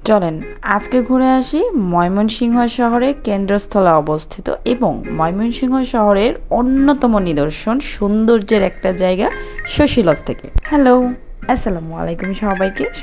চলেন আজকে ঘুরে আসি ময়মনসিংহ শহরের কেন্দ্রস্থলে অবস্থিত এবং ময়মনসিংহ শহরের অন্যতম নিদর্শন সৌন্দর্যের একটা জায়গা শশীলজ থেকে। হ্যালো, আসসালামু আলাইকুম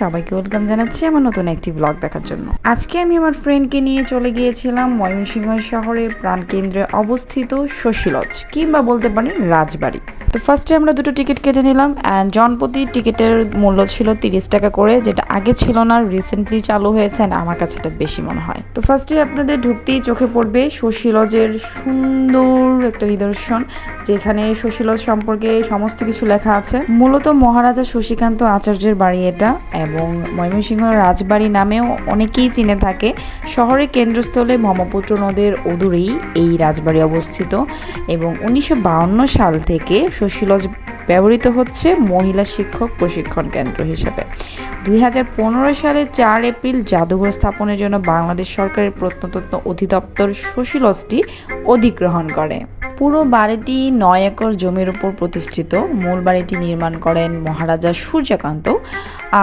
সবাইকে ওয়েলকাম জানাচ্ছি আমার নতুন একটি ব্লগ দেখার জন্য। আজকে আমি আমার ফ্রেন্ডকে নিয়ে চলে গিয়েছিলাম ময়মনসিংহ শহরের প্রাণকেন্দ্রে অবস্থিত শশীলজ কিংবা বলতে পারেন রাজবাড়ি। তো ফার্স্টে আমরা দুটো টিকিট কেটে নিলাম অ্যান্ড জনপ্রতি টিকিটের মূল্য ছিল 30 টাকা করে, যেটা আগে ছিল না, রিসেন্টলি চালু হয়েছে। আমার কাছে এটা বেশি মনে হয়। তো ফার্স্টে আপনাদের ঢুকতেই চোখে পড়বে শশীলজের সুন্দর একটা নিদর্শন, যেখানে শশীলজ সম্পর্কে সমস্ত কিছু লেখা আছে। মূলত মহারাজা শশীকান্ত আচার্যের বাড়ি এটা, এবং ময়মনসিংহ রাজবাড়ি নামেও অনেকেই চিনে থাকে। শহরের কেন্দ্রস্থলে ব্রহ্মপুত্র নদের অদূরেই এই রাজবাড়ি অবস্থিত এবং 1952 সাল থেকে শশীলজ ব্যবহৃত হচ্ছে মহিলা শিক্ষক প্রশিক্ষণ কেন্দ্র হিসেবে। 2015 সালে 4 এপ্রিল জাদুঘর স্থাপনের জন্য বাংলাদেশ সরকারের প্রত্নতত্ত্ব অধিদপ্তর শশীলজটি অধিগ্রহণ করে। পুরো বাড়িটি 9 একর জমির উপর প্রতিষ্ঠিত। মূল বাড়িটি নির্মাণ করেন মহারাজা সূর্যকান্ত,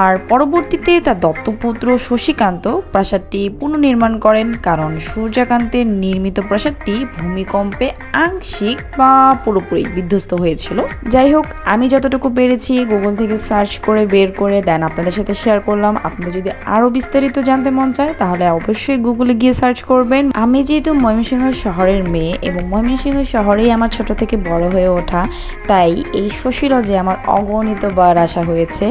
আর পরবর্তীতে তার দত্তপুত্র শশীকান্ত প্রাসাদটি পুনর্নির্মাণ করেন, কারণ সূর্যকান্তের নির্মিত প্রাসাদটি ভূমিকম্পে আংশিক বা পুরোপুরি বিধ্বস্ত হয়েছিল। যাই হোক, আমি যতটুকু পেরেছি গুগল থেকে সার্চ করে বের করে দেন আপনাদের সাথে শেয়ার করলাম। আপনাদের যদি আরও বিস্তারিত জানতে মন চায় তাহলে অবশ্যই গুগলে গিয়ে সার্চ করবেন। আমি যেহেতু ময়মনসিংহ শহরের মেয়ে এবং ময়মনসিংহ শহরেই আমার ছোট থেকে বড় হয়ে ওঠা, তাই এই শশীলজে আমার অগণিত বার আসা হয়েছে।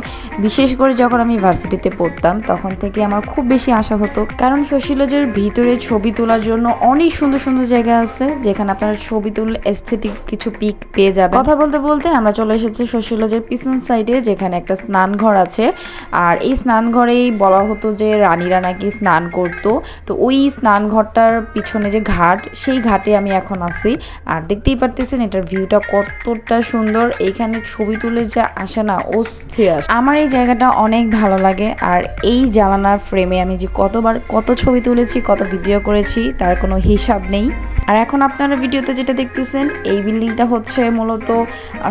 বিশেষ করে যখন আমি ভার্সিটিতে পড়তাম তখন থেকে আমার খুব বেশি আশা হতো, কারণ শশীলজের ভিতরে ছবি তোলার জন্য অনেক সুন্দর সুন্দর জায়গা আছে, যেখানে আপনারা ছবি তুললে এস্থেটিক কিছু পিক পেয়ে যাবেন। কথা বলতে বলতে আমরা চলে এসেছি শশীলজের পিছন সাইডে, যেখানে একটা স্নানঘর আছে। আর এই স্নানঘরেই বলা হতো যে রানীরা নাকি স্নান করতো। তো ওই স্নানঘরটার পিছনে যে ঘাট, সেই ঘাটে আমি এখন আছি। আর দেখতেই পারতেছেন এটার ভিউটা কতটা সুন্দর। এইখানে ছবি তুলে যা আসে না, অস্থির আসে। আমার এই জায়গাটা অনেক ভালো লাগে। আর এই জানালার ফ্রেমে আমি যে কত ছবি তুলেছি, কত ভিডিও করেছি তার কোনো হিসাব নেই। আর এখন আপনারা ভিডিওতে যেটা দেখতেছেন, এই বিল্ডিংটা হচ্ছে মূলত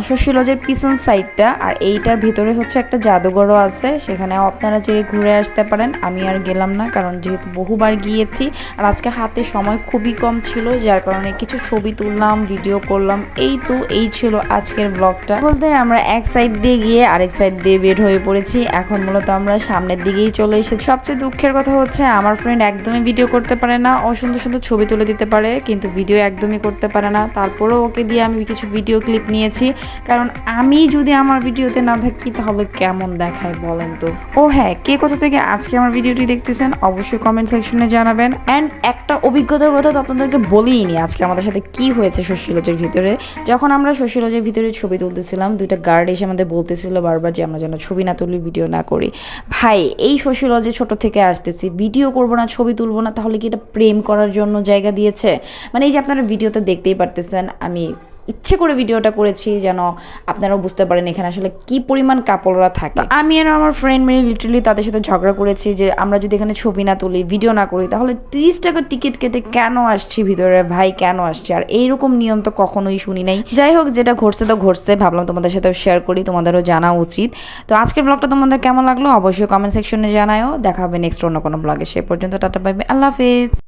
শশীলজের পিছন সাইডটা। আর এইটার ভিতরে হচ্ছে একটা জাদুঘরও আছে, সেখানেও আপনারা যে ঘুরে আসতে পারেন। আমি আর গেলাম না, কারণ যেহেতু বহুবার গিয়েছি আর আজকে হাতে সময় খুবই কম ছিল, যার কারণে কিছু ছবি তুললাম, ভিডিও করলাম। এই ছিল আজকের ব্লগটা। বলতে আমরা এক সাইড দিয়ে গিয়ে আরেক সাইড দিয়ে বের হয়ে পড়েছি। এখন মূলত আমরা সামনের দিকেই চলে এসেছি। সবচেয়ে দুঃখের কথা হচ্ছে আমার ফ্রেন্ড একদমই ভিডিও করতে পারে না। ও সুন্দর সুন্দর ছবি তুলে দিতে পারে, কিন্তু ভিডিও একদমই করতে পারে না। তারপরেও ওকে দিয়ে আমি কিছু ভিডিও ক্লিপ নিয়েছি, কারণ আমি যদি আমার ভিডিওতে না থাকি তাহলে কেমন দেখায় বলেন তো। ও হ্যাঁ, কে কোথা থেকে আজকে আমার ভিডিওটি দেখতেছেন অবশ্যই কমেন্ট সেকশনে জানাবেন। অ্যান্ড একটা অভিজ্ঞতার কথা তো আপনাদেরকে বলিনি আজকে আমাদের সাথে কি হয়েছে শশীলজের ভিতরে। যখন আমরা শশীলজের ভিতরে ছবি তুলতেছিলাম, দুইটা গার্ড এসে আমাদের বলতেছিল বারবার যে আমরা যেন ছবি না তুলি, ভিডিও না করি। ভাই, এই শশীলজে ছোট থেকে আসতেছি, ভিডিও করবো না, ছবি তুলবো না, তাহলে কি এটা প্রেম করার জন্য জায়গা দিয়েছে? মানে এই যে আপনারা ভিডিওতে দেখতেই পারতেছেন, আমি ইচ্ছে করে ভিডিওটা করেছি যেন আপনারাও বুঝতে পারেন এখানে আসলে কি পরিমাণ কাপড়রা থাকে। আমি আর আমার ফ্রেন্ড মিলে লিটারালি তাদের সাথে ঝগড়া করেছি যে আমরা যদি এখানে ছবি না তুলি, ভিডিও না করি, তাহলে 30 টাকা টিকিট কেটে কেন আসছি ভিতরে ভাই, কেন আসছি? আর এইরকম নিয়ম তো কখনোই শুনি নাই। যাই হোক, যেটা ঘটছে তো ঘটছে, ভাবলাম তোমাদের সাথে শেয়ার করি, তোমাদেরও জানা উচিত। তো আজকের ব্লগটা তোমাদের কেমন লাগলো অবশ্যই কমেন্ট সেকশনে জানাও। দেখা হবে নেক্সট অন্য কোনো ব্লগে। সে পর্যন্ত টাটা, বাই বাই, আল্লাহ হাফেজ।